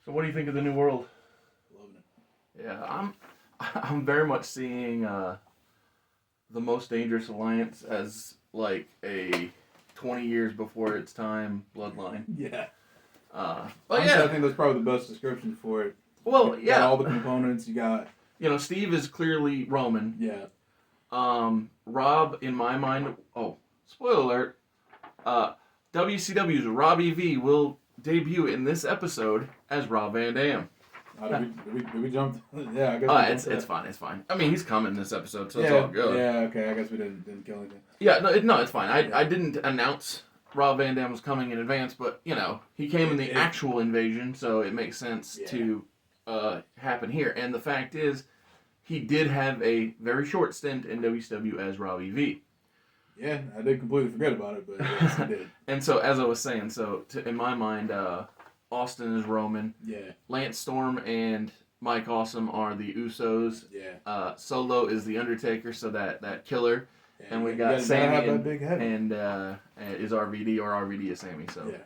So what do you think of the new world? Loving it. Yeah, I'm very much seeing the Most Dangerous Alliance as like a 20 years before its time bloodline. Yeah. But Honestly, yeah, I think that's probably the best description for it. well, You yeah, got all the components. You got Steve is clearly Roman. yeah. Rob, in my mind, spoiler alert, WCW's Robbie V will debut in this episode as Rob Van Dam. Did we jump? Yeah, I guess. It's fine. It's fine. I mean, he's coming this episode, so yeah, it's all good. Yeah, okay. I guess we didn't kill anything. Yeah, no, it's fine. I didn't announce Rob Van Dam was coming in advance, but he came in the actual invasion, so it makes sense to happen here. And the fact is, he did have a very short stint in WCW as Robbie V. Yeah, I did completely forget about it, but yes, I did. And so, as I was saying, in my mind, Austin is Roman. Yeah. Lance Storm and Mike Awesome are the Usos. Yeah. Solo is the Undertaker, so that killer. Yeah, and we got Sammy have that big head. and is RVD, or RVD is Sammy. So yeah.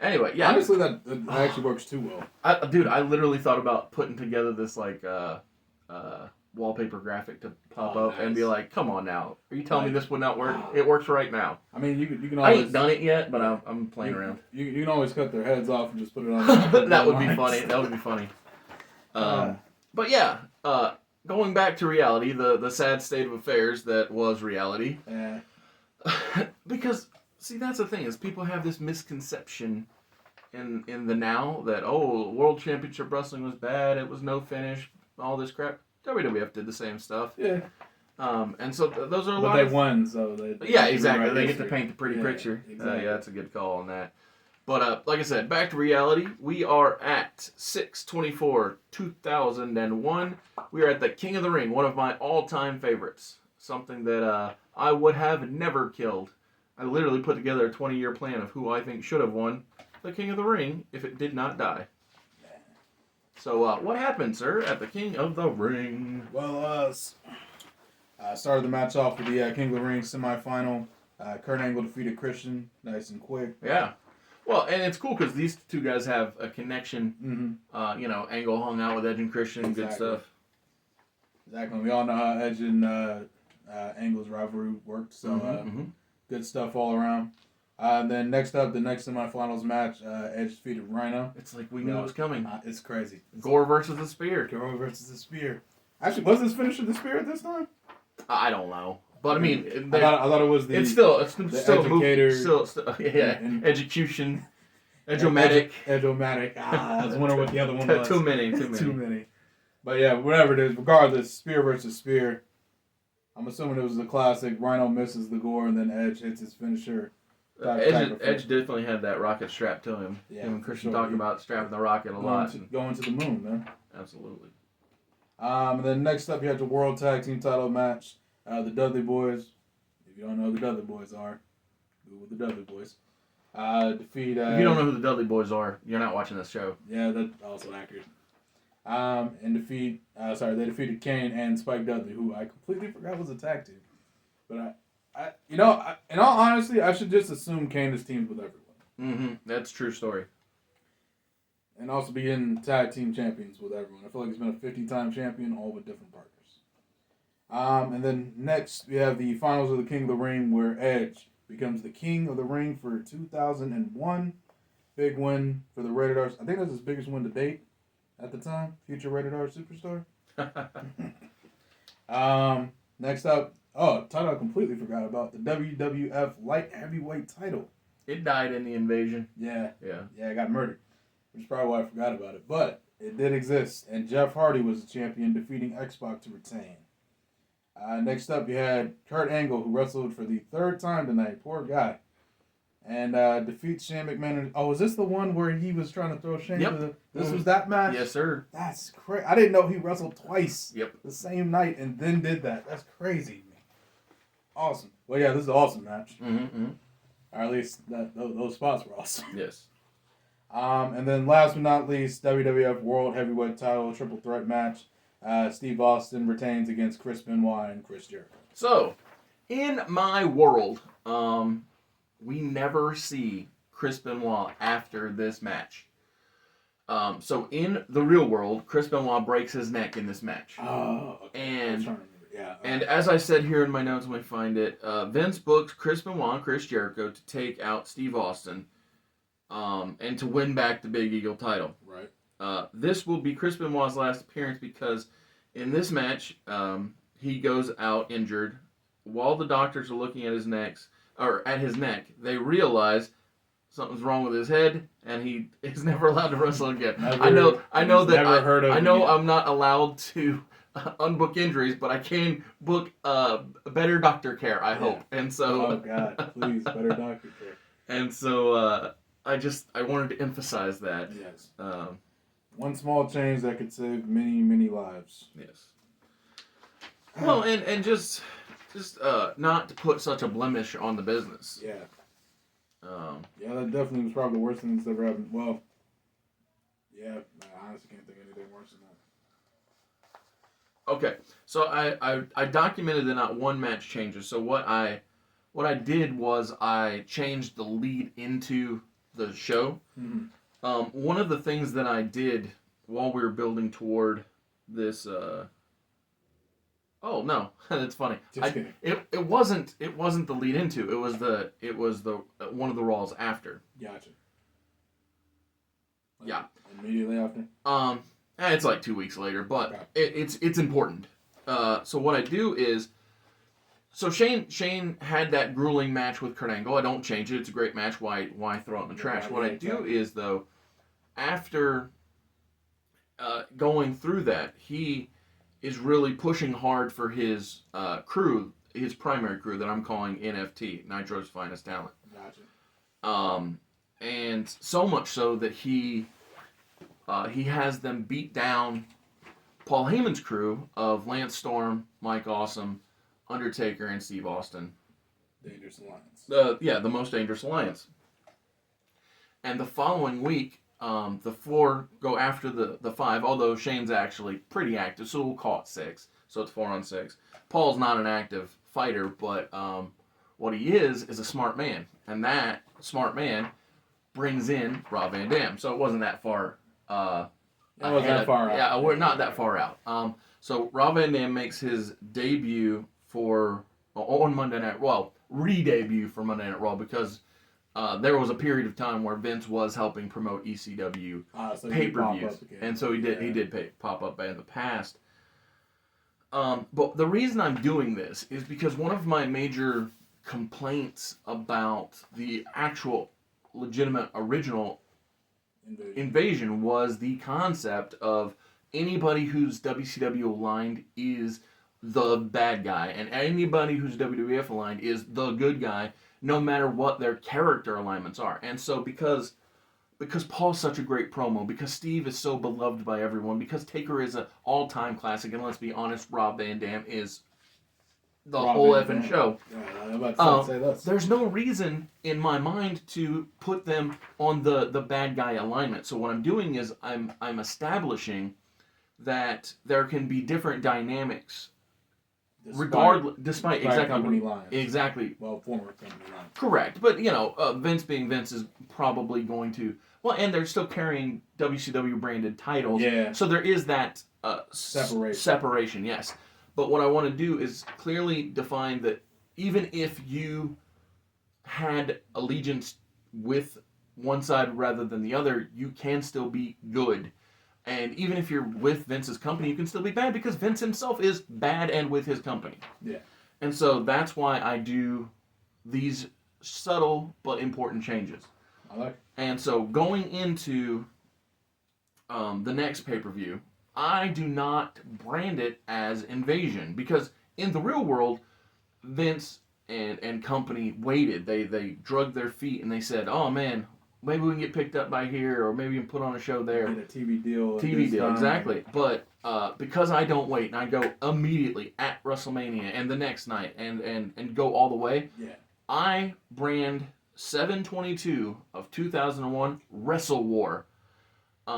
Anyway, yeah. Honestly, that actually works too well. I literally thought about putting together this wallpaper graphic to pop up and be like, "Come on now, are you telling me this would not work? It works right now." I mean, you can I always. ain't done it yet, but I'm playing around. You can always cut their heads off and just put it on. That would be funny. That would be funny. But yeah, going back to reality, the sad state of affairs that was reality. Yeah. Because see, that's the thing is people have this misconception in the now that World Championship Wrestling was bad. It was no finish. All this crap. WWF did the same stuff. Yeah. And so those are a but lot. They won, so they yeah, exactly. Right they get to paint the pretty picture. Exactly. Yeah, that's a good call on that. But like I said, back to reality. We are at 6/24/2001. We are at the King of the Ring, one of my all-time favorites. Something that I would have never killed. I literally put together a 20-year plan of who I think should have won the King of the Ring if it did not die. So, what happened, sir, at the King of the Ring? Well, I started the match off with the King of the Ring semifinal. Kurt Angle defeated Christian, nice and quick. Yeah. Well, and it's cool because these two guys have a connection. Mm-hmm. Angle hung out with Edge and Christian, exactly. Good stuff. Exactly. We all know how Edge and Angle's rivalry worked, so good stuff all around. Then next up, the next semifinals match, Edge defeated Rhino. It's like we knew it was coming. It's crazy. Gore versus the Spear. Gore versus the Spear. Actually, was this finisher the Spear this time? I don't know, but I mean, I thought it was the. It's still educator. Execution, Edge-o-matic. Edge-o-matic. I was wondering what the other one was. Too many. But yeah, whatever it is, regardless, Spear versus Spear. I'm assuming it was a classic. Rhino misses the Gore, and then Edge hits his finisher. Edge definitely had that rocket strapped to him. Yeah, him and Christian sure. talking about strapping the rocket a lot. Going to the moon, man. Absolutely. And then next up, you had the World Tag Team Title match. The Dudley Boys. If you don't know who the Dudley Boys are, Google the Dudley Boys. Defeat. If you don't know who the Dudley Boys are, you're not watching this show. Yeah, that's also accurate. And they defeated Kane and Spike Dudley, who I completely forgot was a tag team. But in all honesty, I should just assume Kane is teamed with everyone. Mm-hmm. That's a true story. And also be in tag team champions with everyone. I feel like he's been a 50-time champion, all with different partners. And then next, we have the finals of the King of the Ring, where Edge becomes the King of the Ring for 2001. Big win for the Rated R. I think that's his biggest win to date at the time. Future Rated R Superstar. Next up, title I completely forgot about, the WWF Light Heavyweight title. It died in the invasion. Yeah, it got murdered, which is probably why I forgot about it. But it did exist, and Jeff Hardy was the champion, defeating X-Pac to retain. Next up, you had Kurt Angle, who wrestled for the third time tonight. Poor guy. And defeats Shane McMahon. Oh, is this the one where he was trying to throw Shane? Yep. This was that match? Yes, sir. That's crazy. I didn't know he wrestled twice. Yep. The same night and then did that. That's crazy. Awesome. Well, yeah, this is an awesome match. Mm-hmm. Or at least those spots were awesome. Yes. And then last but not least, WWF World Heavyweight Title Triple Threat match. Steve Austin retains against Chris Benoit and Chris Jericho. So, in my world, we never see Chris Benoit after this match. So in the real world, Chris Benoit breaks his neck in this match. Oh, okay. And yeah. And as I said here in my notes when I find it, Vince booked Chris Benoit and Chris Jericho to take out Steve Austin and to win back the Big Eagle title. Right. This will be Chris Benoit's last appearance because in this match, he goes out injured. While the doctors are looking at his neck, they realize something's wrong with his head, and he is never allowed to wrestle again. I know that I'm not allowed to unbook injuries, but I can book better doctor care, I hope. And so, oh God, please, better doctor care. And so I wanted to emphasize that. Yes. One small change that could save many lives. Yes. Well, and just not to put such a blemish on the business. Yeah. Yeah, that definitely was probably the worst thing that's ever happened. Well, yeah, I honestly can't think of anything worse than that. Okay, so I documented the not one match changes. So what I did was I changed the lead into the show. Mm-hmm. One of the things that I did while we were building toward this. Oh no, that's funny. Just kidding. It wasn't the lead into. It was the one of the Raws after. Gotcha. Yeah. Immediately after. It's like 2 weeks later, but it's important. So what I do is, so Shane had that grueling match with Kurt Angle. I don't change it. It's a great match. Why throw it in the trash? What I do is though, after going through that, he is really pushing hard for his crew, his primary crew that I'm calling NFT, Nitro's Finest Talent. Gotcha. And so much so that he has them beat down Paul Heyman's crew of Lance Storm, Mike Awesome, Undertaker, and Steve Austin. Dangerous Alliance. The most dangerous alliance. And the following week, the 4 go after the 5, although Shane's actually pretty active, so we'll call it 6. So it's 4 on 6. Paul's not an active fighter, but what he is a smart man. And that smart man brings in Rob Van Dam. So it wasn't that far out. Yeah, we're not that far out. So Rob Van Dam makes his debut on Monday Night Raw, re-debut for Monday Night Raw, because there was a period of time where Vince was helping promote ECW pay-per-views, and so he did pop up in the past. But the reason I'm doing this is because one of my major complaints about the actual legitimate original Invasion was the concept of anybody who's WCW aligned is the bad guy, and anybody who's WWF aligned is the good guy, no matter what their character alignments are. And so because Paul's such a great promo, because Steve is so beloved by everyone, because Taker is an all-time classic, and let's be honest, Rob Van Dam is the whole effing show. Yeah, I'm about to say this. There's no reason in my mind to put them on the bad guy alignment. So what I'm doing is I'm establishing that there can be different dynamics despite exactly company lines. Exactly. Well, former company lines. Correct, but Vince being Vince is probably going to and they're still carrying WCW branded titles. Yeah. So there is that separation. Yes. But what I want to do is clearly define that even if you had allegiance with one side rather than the other, you can still be good. And even if you're with Vince's company, you can still be bad because Vince himself is bad and with his company. Yeah. And so that's why I do these subtle but important changes. I like it. And so going into the next pay-per-view, I do not brand it as Invasion because in the real world, Vince and company waited. They drugged their feet and they said, "Oh man, maybe we can get picked up by here, or maybe we can put on a show there." Get a TV deal. Exactly. But because I don't wait and I go immediately at WrestleMania and the next night and go all the way, I brand 7/22 of 2001 Wrestle War.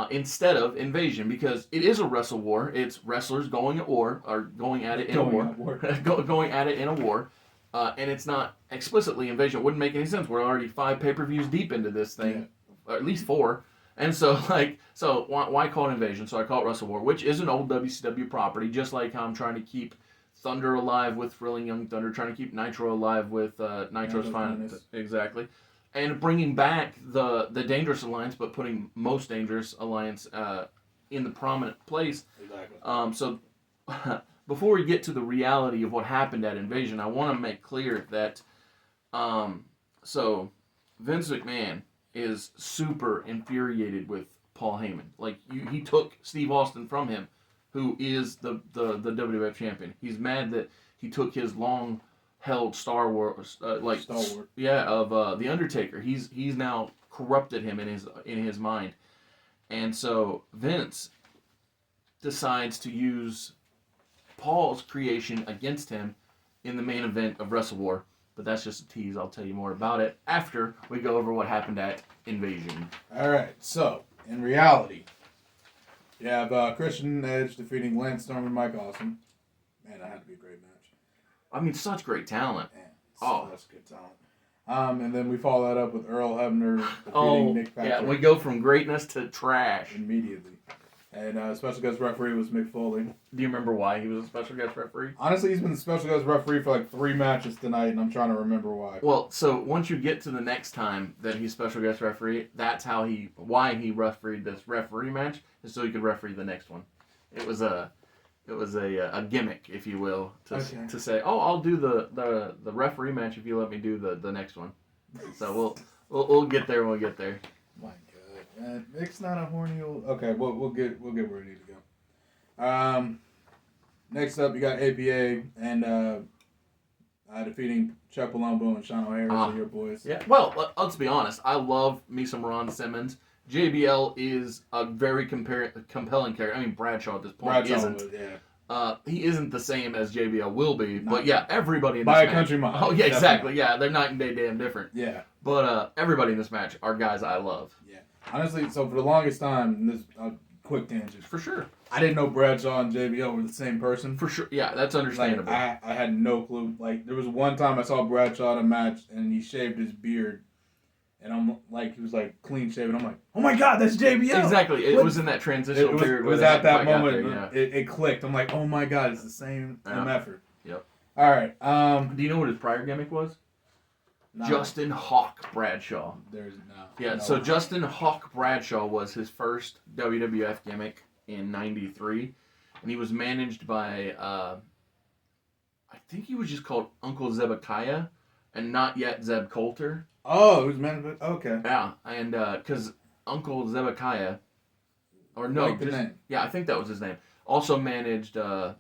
Instead of Invasion, because it is a wrestle war. It's wrestlers going at war, or going at it in a war. Going at it in a war. And it's not explicitly Invasion. It wouldn't make any sense. We're already 5 pay-per-views deep into this thing. Or at least 4. And so, why call it Invasion? So I call it Wrestle War, which is an old WCW property, just like how I'm trying to keep Thunder alive with Thrilling Young Thunder, trying to keep Nitro alive with Nitro's Finest. Exactly. And bringing back the Dangerous Alliance, but putting Most Dangerous Alliance in the prominent place. Exactly. So, before we get to the reality of what happened at Invasion, I want to make clear that, so Vince McMahon is super infuriated with Paul Heyman. Like, he took Steve Austin from him, who is the WWF champion. He's mad that he took his long-held Star Wars, Stalwart. of the Undertaker. He's now corrupted him in his mind, and so Vince decides to use Paul's creation against him in the main event of Wrestle War. But that's just a tease. I'll tell you more about it after we go over what happened at Invasion. All right. So, in reality, you have Christian Edge defeating Lance Storm and Mike Awesome. Man, that had to be a great match. I mean, such great talent. Man, that's good talent. And then we follow that up with Earl Hebner defeating Nick Patrick. Yeah, we go from greatness to trash. Immediately. And special guest referee was Mick Foley. Do you remember why he was a special guest referee? Honestly, he's been the special guest referee for like 3 matches tonight, and I'm trying to remember why. Well, so once you get to the next time that he's special guest referee, that's why he refereed this referee match, is so he could referee the next one. It was a gimmick, if you will, to say, oh, I'll do the referee match if you let me do the next one. So we'll get there when we get there. My God. Mick's not a horny old... Okay, we'll get where we need to go. Next up, you got APA and defeating Chuck Palumbo and Sean O'Hare, so your boys. Yeah, well, let's be honest. I love me some Ron Simmons. JBL is a very compelling character. I mean, Bradshaw at this point isn't. He isn't the same as JBL will be. But yeah, everybody in this match... By a country mile. Oh, yeah, exactly. Yeah, they're night and day damn different. Yeah. But everybody in this match are guys I love. Yeah. Honestly, so for the longest time, this quick tangent. For sure. I didn't know Bradshaw and JBL were the same person. For sure. Yeah, that's understandable. Like, I had no clue. Like, there was one time I saw Bradshaw in a match, and he shaved his beard. And I'm like, he was like clean shaven. I'm like, oh my God, that's JBL. Exactly. It was in that transitional period. It was at that moment. It clicked. I'm like, oh my God, it's the same effort. Yep. All right. Do you know what his prior gimmick was? No. Justin Hawk Bradshaw. There's no. Yeah, so Justin Hawk Bradshaw was his first WWF gimmick in '93, and he was managed by, I think he was just called Uncle Zebekiah, and not yet Zeb Coulter. Oh, it was managed by, okay. Yeah, and because Uncle Zebekiah, or no, like the name. Yeah, I think that was his name. Also managed the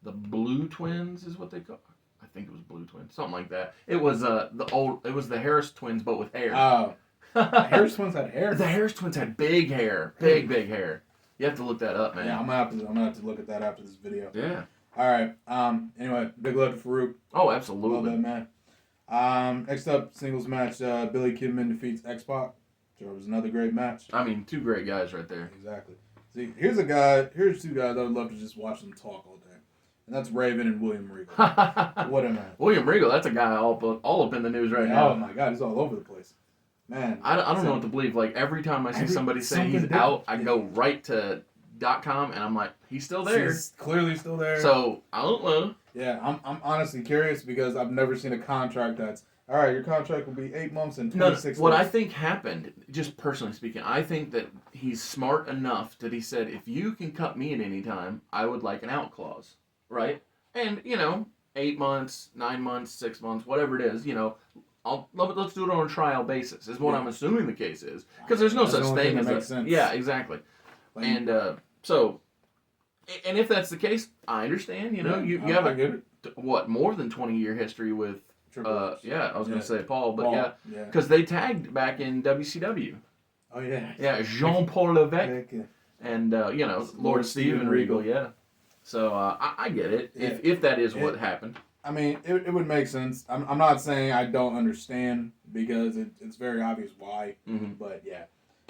Blue Twins is what they call. I think it was Blue Twins, something like that. It was the Harris Twins, but with hair. Oh, the Harris Twins had hair. The Harris Twins had big hair, big hair. You have to look that up, man. Yeah, I'm gonna have to look at that after this video. Yeah. All right. Anyway, big love to Farouk. Oh, absolutely. Love that man. Next up, singles match. Billy Kidman defeats X-Pac. Sure, it was another great match. I mean, 2 great guys right there. Exactly. See, here's 2 guys I would love to just watch them talk all day. And that's Raven and William Regal. What a man. William Regal, that's a guy all up in the news right now. Oh my God, he's all over the place. Man. I don't know what to believe. Like, every time I see somebody say he's out, I go right to .com and I'm like, he's still there. He's clearly still there. So, I don't know. Yeah, I'm honestly curious because I've never seen a contract that's, all right, your contract will be 8 months and 26 days. What I think happened, just personally speaking, I think that he's smart enough that he said, if you can cut me at any time, I would like an out clause. Right? And, 8 months, 9 months, 6 months, whatever it is, let's do it on a trial basis, is what I'm assuming the case is. Because there's no such thing as makes sense. Yeah, exactly. Like, and and if that's the case, I understand, you have more than 20-year history with, I was going to say Paul, but because they tagged back in WCW. Oh, yeah. Yeah, Jean-Paul Levesque, and, Lord Steven Regal, yeah. So, I get it, if that is what happened. I mean, it would make sense. I'm not saying I don't understand, because it's very obvious why, but yeah.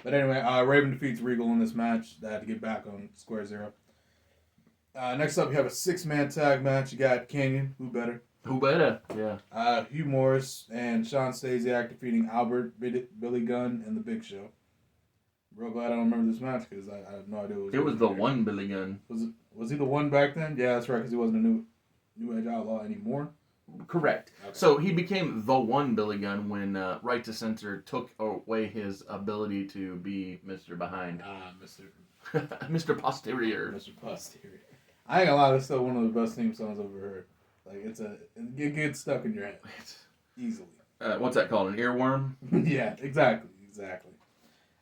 But anyway, Raven defeats Regal in this match. They had to get back on square zero. Next up, you have a 6-man tag match. You got Canyon, who better? Who better, yeah. Hugh Morris and Sean Stasiak defeating Albert, Billy Gunn, and The Big Show. real glad I don't remember this match because I have no idea what It was the there. one Billy Gunn. Was he the one back then? Yeah, that's right, because he wasn't a new Edge Outlaw anymore. Correct. Okay. So he became the one Billy Gunn when Right to Censor took away his ability to be Mr. Behind. Mr. Posterior. Mr. Posterior. I ain't gonna lie, that's still one of the best theme songs I've ever heard. Like, it gets stuck in your head. Easily. What's that called? An earworm? Yeah, exactly.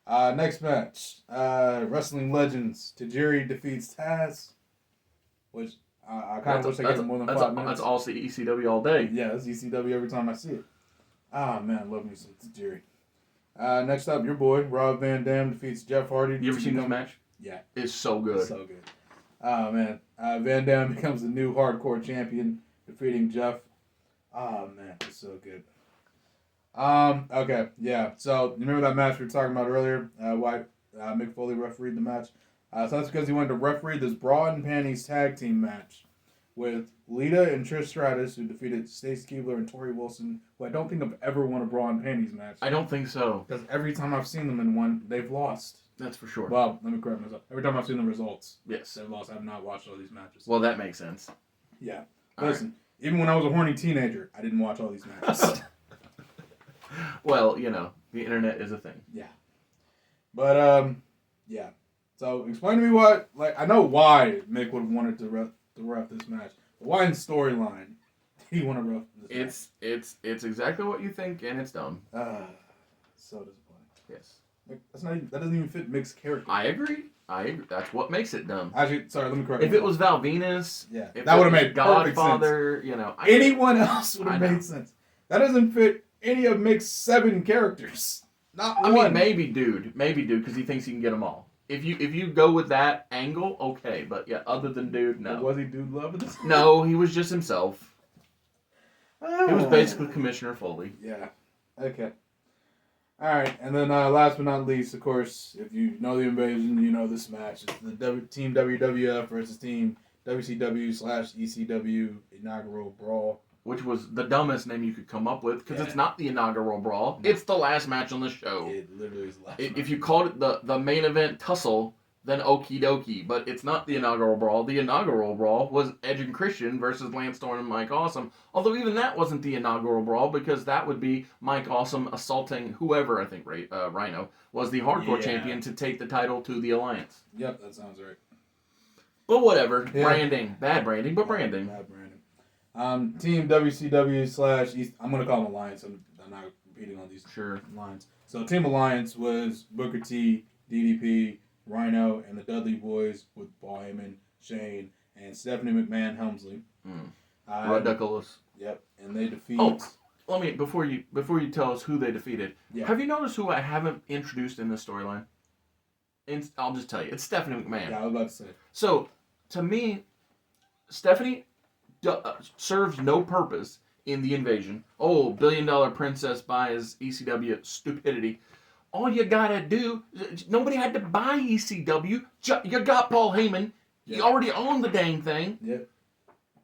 Next match. Wrestling Legends. Tajiri defeats Taz. Which, I kind of wish I gave him more than 5 minutes. That's all ECW all day. Yeah, that's ECW every time I see it. Ah, man, I love me some Tajiri. Next up, your boy, Rob Van Dam defeats Jeff Hardy. You ever seen this match? Yeah. It's so good. It's so good. Oh, man. Van Dam becomes the new hardcore champion, defeating Jeff. Oh, man, it's so good. Okay, yeah. So, you remember that match we were talking about earlier? Why Mick Foley refereed the match? So that's because he wanted to referee this bra and panties tag team match with Lita and Trish Stratus, who defeated Stace Keibler and Tori Wilson, who I don't think have ever won a bra and panties match. I don't think so. Because every time I've seen them in one, they've lost. That's for sure. Well, let me correct myself. Every time I've seen the results, yes, they've lost. I have not watched all these matches. Well, that makes sense. Yeah. All Listen, even when I was a horny teenager, I didn't watch all these matches. Well, you know, the internet is a thing. Yeah. But, yeah. So, explain to me what, like, I know why Mick would have wanted to ref this match. But why in storyline did he want to ref this match? It's exactly what you think, and it's dumb. So disappointing. Yes. That doesn't even fit Mick's character. I agree. That's what makes it dumb. Actually, sorry, let me correct If it was Val Venus, yeah, if that would have made Godfather, perfect sense. You know, Anyone else would have made sense. That doesn't fit any of Mick's 7 characters. Not one. I mean, maybe dude, because he thinks he can get them all. If you go with that angle, okay, but yeah, other than dude, no. Was he dude love this? No, he was just himself. Oh. He was basically Commissioner Foley. Yeah. Okay. All right, and then last but not least, of course, if you know the invasion, you know this match. It's the Team WWF versus Team WCW/ECW inaugural brawl. Which was the dumbest name you could come up with, because it's not the inaugural brawl. No. It's the last match on the show. It literally is the last If you called it the main event tussle, then okie dokie. But it's not the inaugural brawl. The inaugural brawl was Edge and Christian versus Lance Storm and Mike Awesome. Although even that wasn't the inaugural brawl, because that would be Mike Awesome assaulting whoever, I think Rhino, was the hardcore champion to take the title to the Alliance. Yep, that sounds right. But whatever. Yeah. Branding. Bad branding, but branding. Bad branding. Team WCW / I'm going to call them Alliance. I'm not repeating on these lines. So Team Alliance was Booker T, DDP, Rhino, and the Dudley Boys with Paul Heyman, Shane, and Stephanie McMahon Helmsley. Ridiculous. Yep, and they defeat. Oh, let me before you tell us who they defeated. Yeah. Have you noticed who I haven't introduced in this storyline? I'll just tell you, it's Stephanie McMahon. Yeah, I was about to say. So to me, Stephanie serves no purpose in the invasion. Oh, $1 billion princess buys ECW stupidity. All you gotta do, nobody had to buy ECW. You got Paul Heyman. You already own the dang thing. Yep.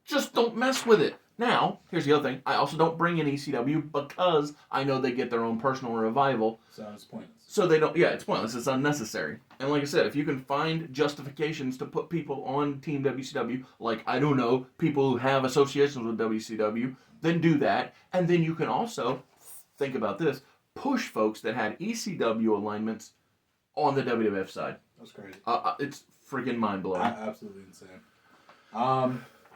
Just don't mess with it. Now, here's the other thing. I also don't bring in ECW because I know they get their own personal revival. So it's pointless. So they don't, it's pointless. It's unnecessary. And like I said, if you can find justifications to put people on Team WCW, like, I don't know, people who have associations with WCW, then do that. And then you can also, think about this, push folks that had ECW alignments on the WWF side. That's crazy. It's freaking mind-blowing. Absolutely insane.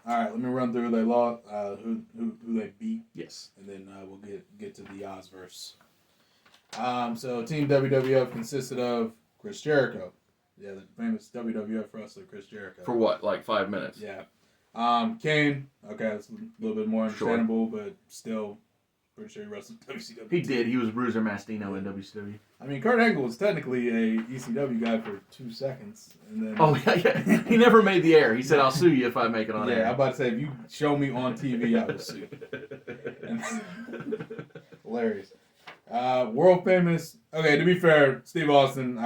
All right, let me run through who they lost, who they beat. Yes. And then we'll get to the Ozverse. So Team WWF consisted of Chris Jericho. Yeah, the famous WWF wrestler Chris Jericho. For what, like 5 minutes? Yeah. Kane, okay, that's a little bit more understandable, but still pretty sure he wrestled WCW. He did. He was Bruiser Mastino in WCW. I mean, Kurt Angle was technically a ECW guy for 2 seconds. And then, oh, yeah. He never made the air. He said, I'll sue you if I make it on air. Yeah, I'm about to say, if you show me on TV, I will sue. Hilarious. World famous. Okay, to be fair, Steve Austin.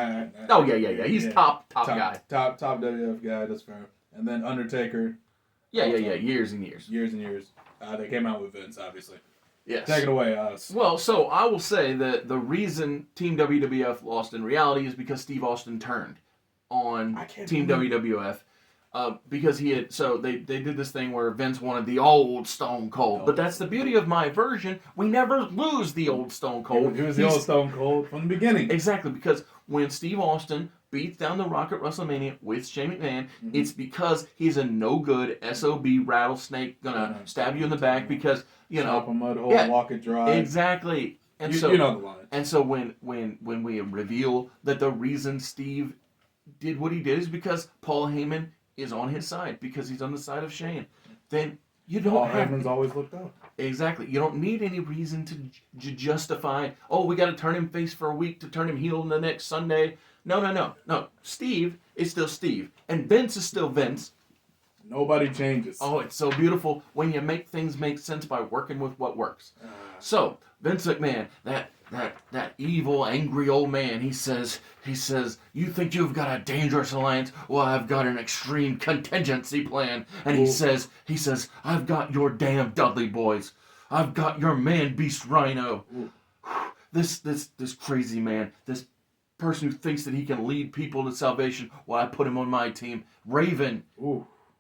He's top guy. Top WWF guy. That's fair. And then Undertaker. Yeah. Years and years. Years and years. They came out with Vince, obviously. Yes. Take it away, us. Well, so I will say that the reason Team WWF lost in reality is because Steve Austin turned on Team WWF. Because he had, so they did this thing where Vince wanted the old Stone Cold, but that's the beauty of my version. We never lose the old Stone Cold. He was the old Stone Cold from the beginning. Exactly, because when Steve Austin beats down The Rock at WrestleMania with Shane McMahon, it's because he's a no good SOB rattlesnake gonna stab you in the back because Chop a mud hole, walk it dry. Exactly, and you know the line. And so when we reveal that the reason Steve did what he did is because Paul Heyman is on his side, because he's on the side of Shane, then you don't Paul have... Heyman's always looked up. Exactly. You don't need any reason to justify, oh, we got to turn him face for a week to turn him heel the next Sunday. No. Steve is still Steve. And Vince is still Vince. Nobody changes. Oh, it's so beautiful when you make things make sense by working with what works. So, Vince McMahon, that evil, angry old man, he says, you think you've got a dangerous alliance? Well, I've got an extreme contingency plan. And he says, I've got your damn Dudley boys. I've got your man Beast Rhino. This crazy man, this person who thinks that he can lead people to salvation. Well, I put him on my team. Raven.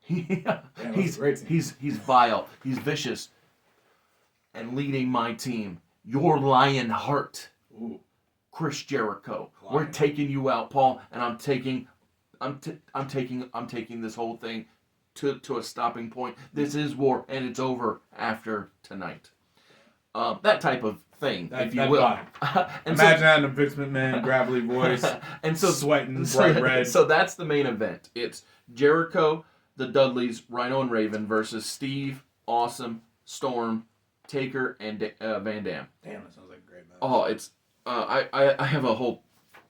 He's vile. He's vicious. And leading my team, your Lion Heart, Chris Jericho. We're taking you out, Paul, and I'm taking this whole thing to a stopping point. This is war, and it's over after tonight. That type of thing, if you will. Imagine that in a Vince McMahon gravelly voice, and sweating bright red. So that's the main event. It's Jericho, the Dudleys, Rhino and Raven versus Steve, Awesome, Storm, Taker, and Van Dam. Damn, that sounds like a great match. Oh, it's I have a whole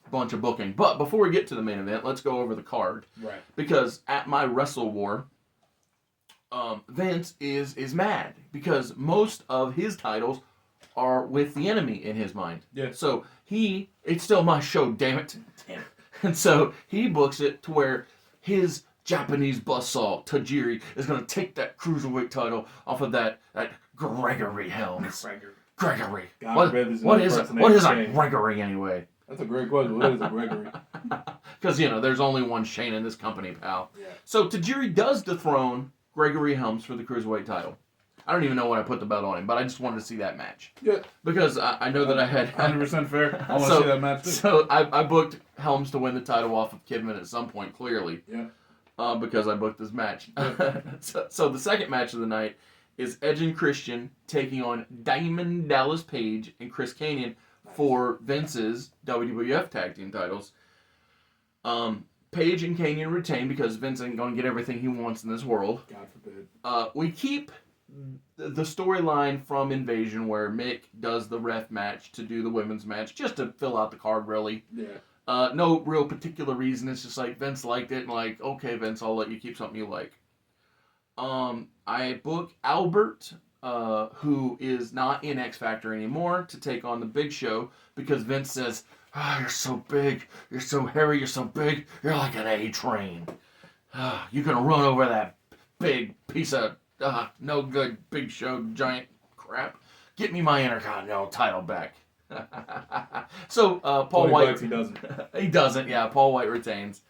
bunch of booking, but before we get to the main event, let's go over the card. Right. Because at my Wrestle War, Vince is mad because most of his titles are with the enemy in his mind. Yeah. So it's still my show, damn it. And so he books it to where his Japanese buzzsaw, Tajiri, is going to take that cruiserweight title off of that Gregory Helms. Gregory. What is a Gregory anyway? That's a great question. What is a Gregory? Because, there's only one Shane in this company, pal. Yeah. So Tajiri does dethrone Gregory Helms for the cruiserweight title. I don't even know when I put the belt on him, but I just wanted to see that match. Yeah. Because I know that I had... 100% fair. I want to see that match too. So I booked Helms to win the title off of Kidman at some point, clearly. Yeah. Because I booked this match. Yeah. So the second match of the night is Edge and Christian taking on Diamond Dallas Page and Chris Kanyon for Vince's WWF Tag Team titles. Page and Kanyon retain because Vince ain't going to get everything he wants in this world. God forbid. We keep the storyline from Invasion where Mick does the ref match to do the women's match just to fill out the card, really. Yeah. No real particular reason. It's just like Vince liked it and like, okay, Vince, I'll let you keep something you like. I book Albert, who is not in X Factor anymore, to take on the Big Show because Vince says, you're so big, you're so hairy, you're so big, you're like an A train. You can run over that big piece of no good Big Show giant crap. Get me my Intercontinental title back. So Paul White, he doesn't. He doesn't. Yeah, Paul White retains.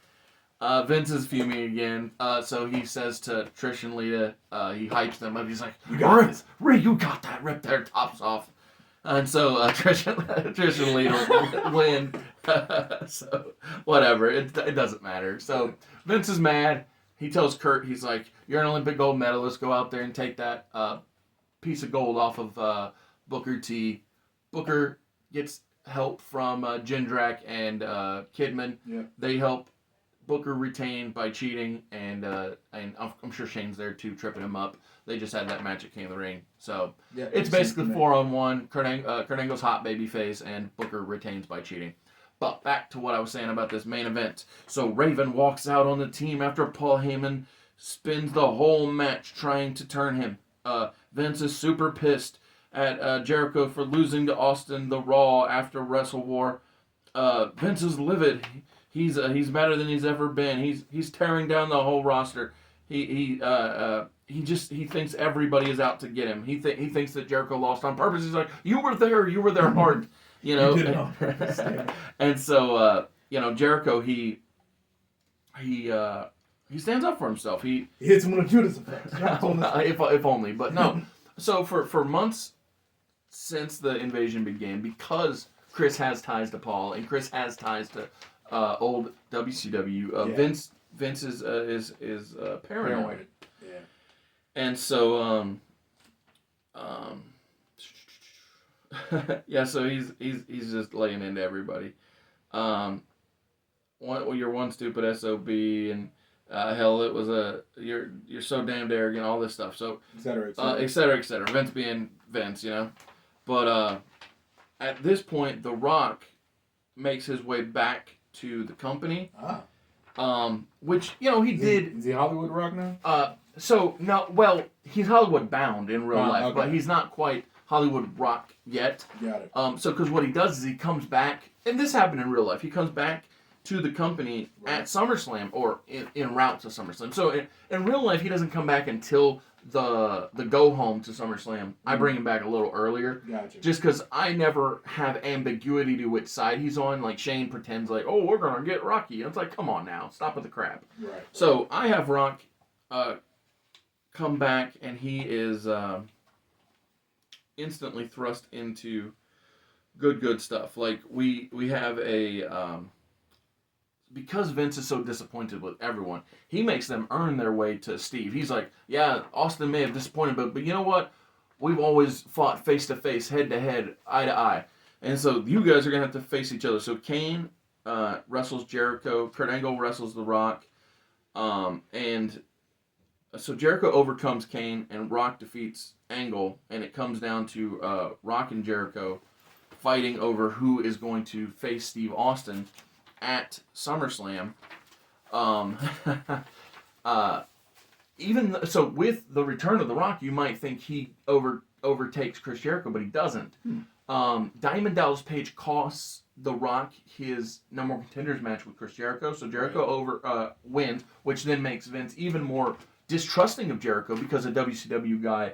Vince is fuming again. So he says to Trish and Lita, he hypes them up. He's like, "You got this, you got that. Rip their tops off." And so Trish and Lita win. So whatever, it doesn't matter. So Vince is mad. He tells Kurt, he's like, "You're an Olympic gold medalist. Go out there and take that piece of gold off of Booker T." Booker gets help from Jindrak and Kidman. Yeah. They help Booker retain by cheating, and I'm sure Shane's there too, tripping him up. They just had that match at King of the Ring. So yeah, it's basically 4-on-1. Kurt Angle's hot baby face, and Booker retains by cheating. But back to what I was saying about this main event. So Raven walks out on the team after Paul Heyman spends the whole match trying to turn him. Vince is super pissed at Jericho for losing to Austin the Raw after Wrestle War. Vince is livid. He's madder than he's ever been. He's tearing down the whole roster. He thinks everybody is out to get him. He thinks that Jericho lost on purpose. He's like, you were there, Hart. You know, You did it on purpose. and so Jericho he stands up for himself. He hits him with a Judas effect. if only, but no. So for months since the invasion began, because Chris has ties to Paul and Chris has ties to old WCW, Vince is paranoid. Yeah. And so yeah, so he's just laying into everybody. You're one stupid SOB, and hell, it was you're so damned arrogant, all this stuff. So et cetera. Vince being Vince, But at this point, The Rock makes his way back to the company. Which he did. Is he Hollywood Rock now? He's Hollywood bound in real life, okay. but he's not quite Hollywood Rock yet. Got it. Because what he does is he comes back, and this happened in real life. He comes back to the company at SummerSlam, or en route to SummerSlam. So in real life, he doesn't come back until the go home to SummerSlam. I bring him back a little earlier. Gotcha. Just because I never have ambiguity to which side he's on. Like Shane pretends like, oh, we're gonna get Rocky. And it's like, come on now, stop with the crap. Right. So I have Rock come back, and he is instantly thrust into good stuff. Like we have a because Vince is so disappointed with everyone, he makes them earn their way to Steve. He's like, yeah, Austin may have disappointed, but you know what? We've always fought face to face, head to head, eye to eye. And so you guys are going to have to face each other. So Kane wrestles Jericho. Kurt Angle wrestles The Rock. And so Jericho overcomes Kane, and Rock defeats Angle. And it comes down to Rock and Jericho fighting over who is going to face Steve Austin at SummerSlam. With the return of The Rock, you might think he overtakes Chris Jericho, but he doesn't. Diamond Dallas Page costs The Rock his number one contenders match with Chris Jericho, so Jericho wins, which then makes Vince even more distrusting of Jericho because a WCW guy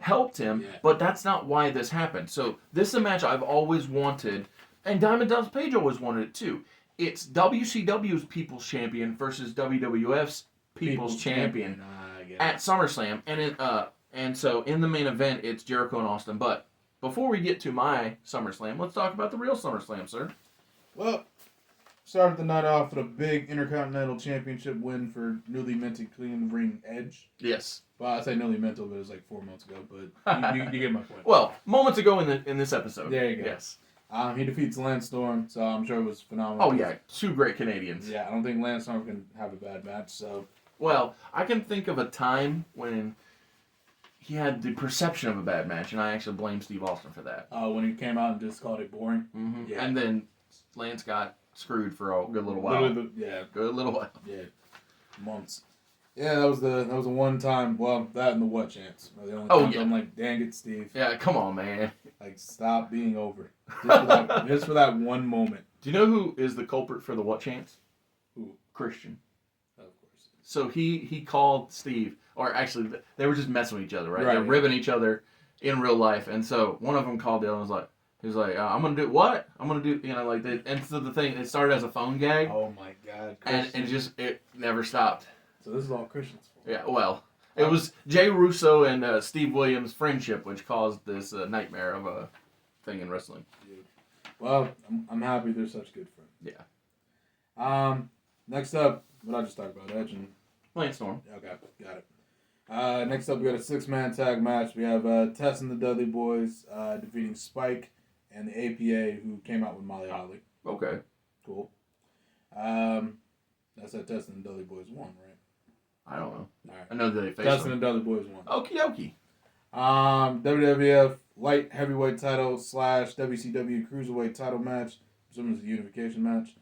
helped him. Yeah. But that's not why this happened. So this is a match I've always wanted, and Diamond Dallas Page always wanted it too. It's WCW's People's Champion versus WWF's People's Champion at SummerSlam, and so in the main event it's Jericho and Austin. But before we get to my SummerSlam, let's talk about the real SummerSlam, sir. Well, started the night off with a big Intercontinental Championship win for newly minted Clean Ring Edge. Yes. Well, I say newly minted, but it was like 4 months ago. But you get my point. Well, moments ago in this episode. There you go. Yes. He defeats Lance Storm, so I'm sure it was phenomenal. Oh yeah, two great Canadians. Yeah, I don't think Lance Storm can have a bad match. So. Well, I can think of a time when he had the perception of a bad match, and I actually blame Steve Austin for that. When he came out and just called it boring. Mm-hmm. Yeah. And then Lance got screwed for a good little while. Good little while. Yeah, months. Yeah, that was the one time. Well, that and the what chance. The only times I'm like, dang it, Steve. Yeah, come on, man. Like, stop being over. Just for that one moment. Do you know who is the culprit for the what chance? Who? Christian. Of course. So he called Steve, or actually they were just messing with each other, right? They're ribbing each other in real life, and so one of them called the other and was like, I'm gonna do what? I'm gonna do, and so the thing, it started as a phone gag. Oh my God. And it never stopped. So this is all Christian's fault. Yeah, well, it was Jay Russo and Steve Williams' friendship which caused this nightmare of a thing in wrestling. Yeah. Well, I'm happy they're such good friends. Yeah. Next up, what I just talked about, Edge and Lance Storm. Okay, got it. Next up, we got a 6-man tag match. We have Tess and the Dudley Boys defeating Spike and the APA, who came out with Molly Holly. Okay. Cool. That's how Tess and the Dudley Boys won, right? I don't know. All right. I know that they faced Tess them. and the Dudley Boys won. Okie dokie. WWF Light Heavyweight Title / WCW Cruiserweight Title match. Assuming it's a unification match.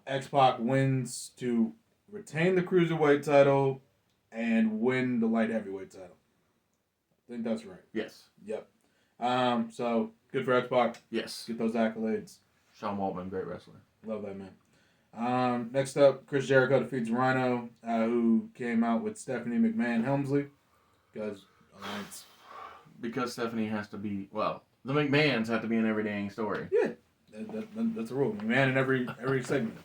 X-Pac wins to retain the Cruiserweight title and win the Light Heavyweight title. I think that's right. Yes. Yep. So, good for X-Pac. Yes. Get those accolades. Sean Waltman, great wrestler. Love that man. Next up, Chris Jericho defeats Rhino, who came out with Stephanie McMahon Helmsley, because Alliance. Because Stephanie has to be, well, the McMahons have to be in every dang story. Yeah, that's a rule. McMahon in every segment.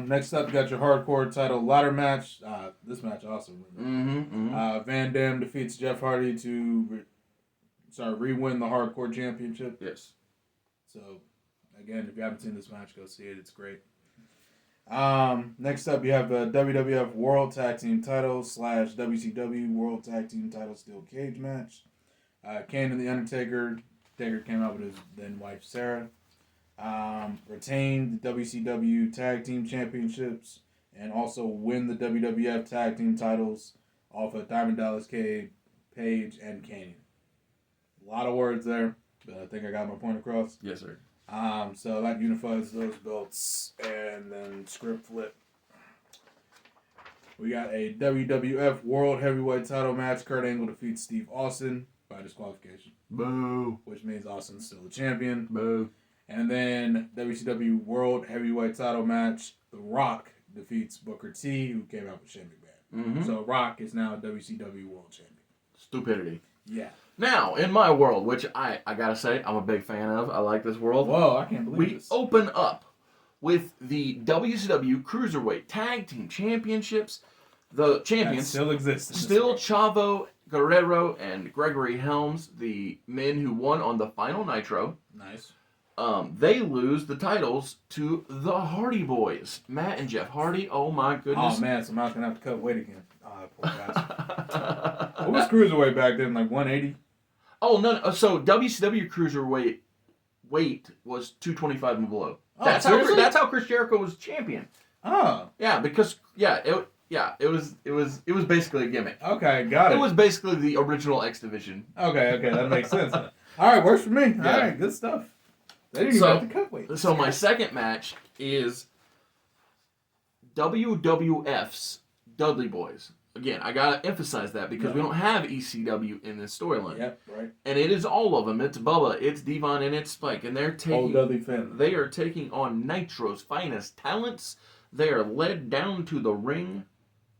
Next up, you got your hardcore title ladder match. This match awesome. Van Dam defeats Jeff Hardy to re-win the hardcore championship. Yes. So, again, if you haven't seen this match, go see it. It's great. Next up, you have the WWF World Tag Team Title / WCW World Tag Team Title Steel Cage match. Kane and The Undertaker. Taker came out with his then wife, Sarah. Retain the WCW Tag Team Championships and also win the WWF Tag Team titles off of Diamond Dallas Page and Canyon. A lot of words there, but I think I got my point across. Yes, sir. So that unifies those belts, and then script flip. We got a WWF World Heavyweight Title match. Kurt Angle defeats Steve Austin by disqualification. Boo. Which means Austin's still the champion. Boo. And then WCW World Heavyweight Title match. The Rock defeats Booker T, who came out with Shane McMahon. So Rock is now WCW World Champion. Stupidity. Yeah. Now, in my world, which I gotta say, I'm a big fan of. I like this world. Whoa, I can't believe this. We open up with the WCW Cruiserweight Tag Team Championships. The champions that still exist. Still Chavo Guerrero and Gregory Helms, the men who won on the final Nitro. Nice. They lose the titles to the Hardy Boys, Matt and Jeff Hardy. Oh my goodness! Oh man, so Matt's gonna have to cut weight again. Poor guys. What was cruiserweight back then? Like 180? Oh no! So WCW Cruiserweight weight was 225 and below. Oh, That's how Chris Jericho was champion. Oh. Yeah, because it was basically a gimmick. Okay, got it. It was basically the original X Division. Okay, that makes sense. All right, works for me. Yeah. All right, good stuff. They didn't even have to cut weight. So my second match is WWF's Dudley Boys. Again, I gotta emphasize that because we don't have ECW in this storyline. Yep, right. And it is all of them. It's Bubba, it's Devon, and it's Spike, and they're taking. Dudley family. They are taking on Nitro's finest talents. They are led down to the ring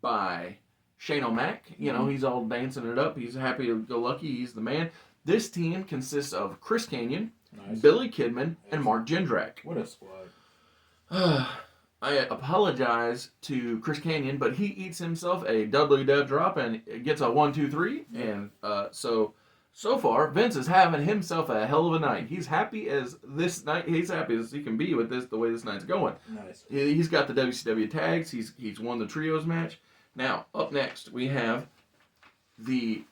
by Shane O'Mac. You know, he's all dancing it up. He's happy to go lucky. He's the man. This team consists of Chris Kanyon, Billy Kidman, and Mark Jindrak. What a squad. I apologize to Chris Kanyon, but he eats himself a Dudley Death Drop and gets a 1, 2, 3. And so far, Vince is having himself a hell of a night. He's happy as this night. He's happy as he can be with the way this night's going. Nice. He's got the WCW tags. He's won the trios match. Now up next we have the.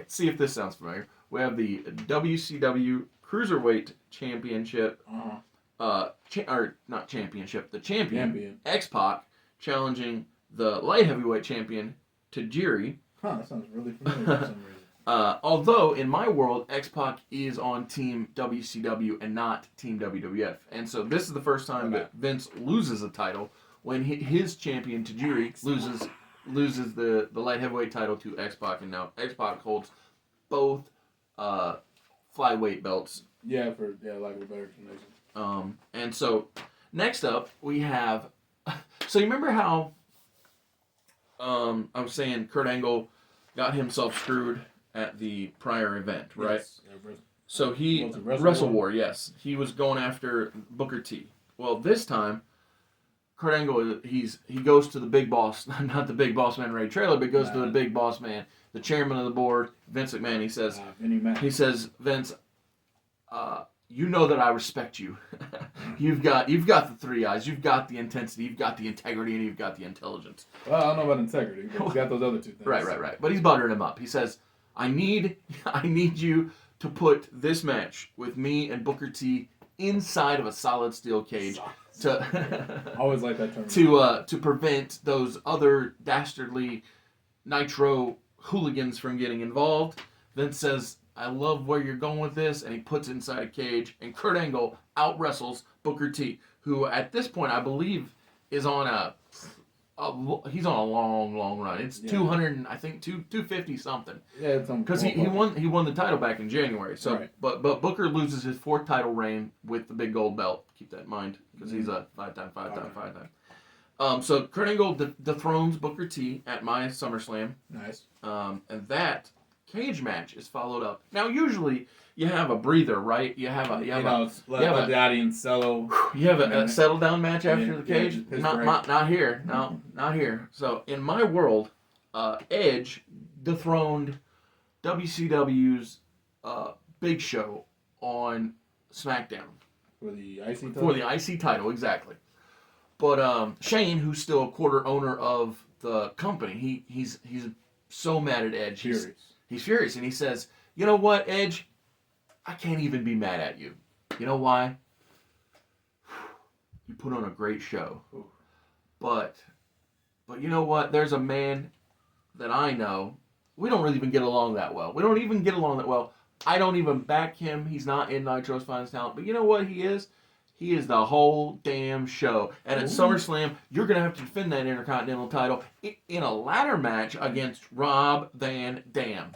See if this sounds familiar. We have the WCW Cruiserweight Championship. Not championship. The champion. X-Pac challenging the light heavyweight champion Tajiri. That sounds really familiar for some reason. Although, in my world, X-Pac is on Team WCW and not Team WWF. And so this is the first time that Vince loses a title when his champion, Tajiri, loses the light heavyweight title to X-Pac. And now X-Pac holds both flyweight belts. Yeah, for lack of a better explanation. And so, next up, we have... So you remember how I was saying Kurt Angle got himself screwed at the prior event, right? Yes. So he Wrestle War, yes. He was going after Booker T. Well, this time, Kurt Angle he goes to the big boss, not the big boss man Ray Traylor, but goes to the big boss man, the chairman of the board, Vince McMahon. He says, Vince, you know that I respect you. You've got the three eyes. You've got the intensity. You've got the integrity, and you've got the intelligence. Well, I don't know about integrity, but he's got those other two things. Right. But he's buttering him up. He says, I need you to put this match with me and Booker T inside of a solid steel cage to always like that term. to prevent those other dastardly Nitro hooligans from getting involved. Vince says, I love where you're going with this, and he puts it inside a cage, and Kurt Angle out-wrestles Booker T, who at this point I believe is on He's on a long run. It's 200, I think 250 something. Yeah, it's because he won the title back in January. So, right. but Booker loses his 4th title reign with the big gold belt. Keep that in mind because he's a five-time. So Kurt Angle dethrones Booker T at my SummerSlam. Nice. And that cage match is followed up. Now, usually you have a breather, right? You have a Daddy and Cello. You have a settle down match after the cage. Yeah, not here. No, not here. So in my world, Edge dethroned WCW's Big Show on SmackDown for the IC title. For the IC title, exactly. But Shane, who's still a quarter owner of the company, he's so mad at Edge. He's furious, and he says, "You know what, Edge? I can't even be mad at you. You know why? You put on a great show. But you know what? There's a man that I know. We don't really even get along that well. I don't even back him. He's not in Nitro's Finest Talent. But you know what he is? He is the whole damn show. And at SummerSlam, you're going to have to defend that Intercontinental title in a ladder match against Rob Van Dam.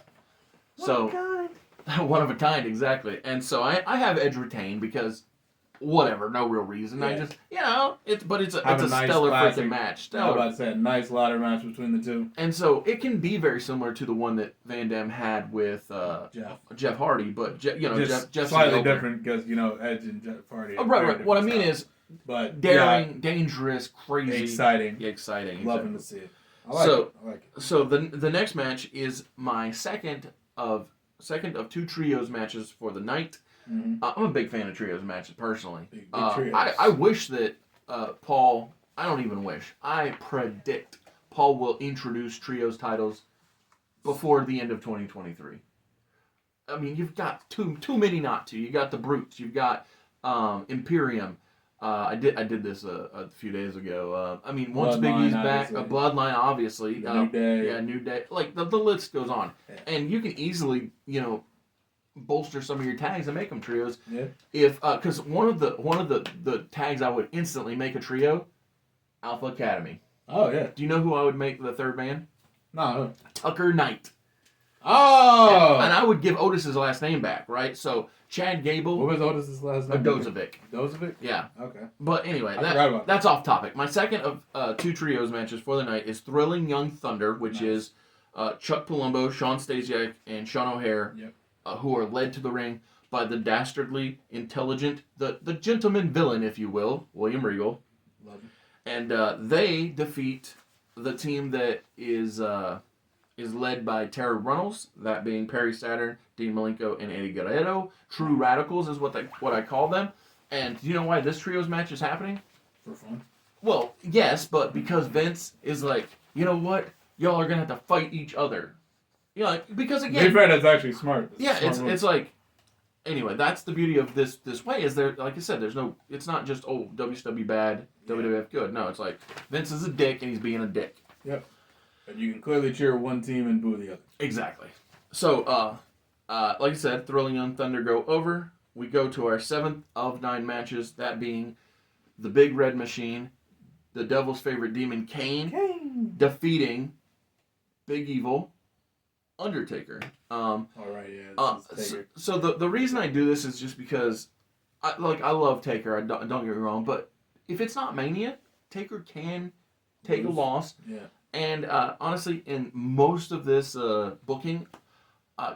One of a kind, exactly. And so I have Edge retain because whatever, no real reason. Yeah. I just, it's a nice stellar freaking match. I was about to say a nice ladder match between the two. And so it can be very similar to the one that Van Dam had with Jeff Hardy, but Jeff's slightly different because Edge and Jeff Hardy. Right. What I mean is, daring, dangerous, crazy, exciting. Loving to see it. I like it. So the next match is my second of 2 trios matches for the night. Mm-hmm. I'm a big fan of trios matches personally. Big trios. I wish that Paul. I don't even wish. I predict Paul will introduce trios titles before the end of 2023. I mean, you've got too many not to. You got the Brutes. You've got Imperium. I did this a few days ago. I mean, once Big E's back, Bloodline, obviously. New Day. Yeah, New Day. Like, the list goes on. Yeah. And you can easily, bolster some of your tags and make them trios. Yeah. If because one of the tags I would instantly make a trio, Alpha Academy. Oh yeah. Do you know who I would make the third man? No. Tucker Knight. Oh. And I would give Otis's last name back, right? So Chad Gable. What was Otis's last name? Dozovic. Dozovic? Yeah. Okay. But anyway, that's that. Off topic. My second of 2 trios matches for the night is Thrilling Young Thunder, which is Chuck Palumbo, Sean Stasiak, and Sean O'Hare. Yep. Who are led to the ring by the dastardly, intelligent, the gentleman villain, if you will, William Regal. Love him. And they defeat the team that is led by Terry Runnels, that being Perry Saturn, Dean Malenko, and Eddie Guerrero. True Radicals is what I call them. And do you know why this trios match is happening? For fun. Well, yes, but because Vince is like, you know what? Y'all are going to have to fight each other. Because again... that's actually smart. It's like... Anyway, that's the beauty of this way, is there, like I said, it's not just, WCW bad, WWF good. No, it's like, Vince is a dick, and he's being a dick. Yep. And you can clearly cheer one team and boo the other. Exactly. So, like I said, Thrilling Young Thunder go over. We go to our 7th of 9 matches, that being the Big Red Machine, the Devil's Favorite Demon, Kane. Defeating Big Evil, Undertaker. All right, yeah. So the reason I do this is just because I love Taker. Don't get me wrong, but if it's not Mania, Taker can take a loss. Yeah. And honestly, in most of this booking,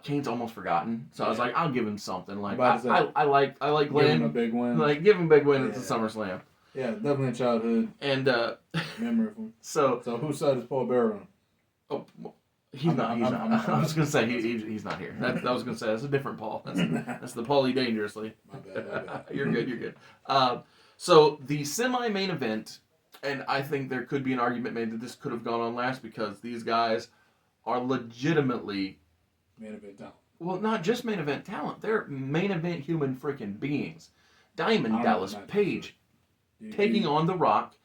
Kane's almost forgotten. So I was like, I'll give him something. Like I like Glenn. Give him a big win. Like give him a big win at the SummerSlam. Yeah, definitely a childhood and memory of him. So whose side is Paul Bearer on? Oh. He's not. I was gonna say he's not here. I was gonna say that's a different Paul. That's the Paulie Dangerously. My bad. You're good. So the semi-main event, and I think there could be an argument made that this could have gone on last because these guys are legitimately main event talent. Well, not just main event talent. They're main event human freaking beings. Diamond Dallas Page taking on The Rock.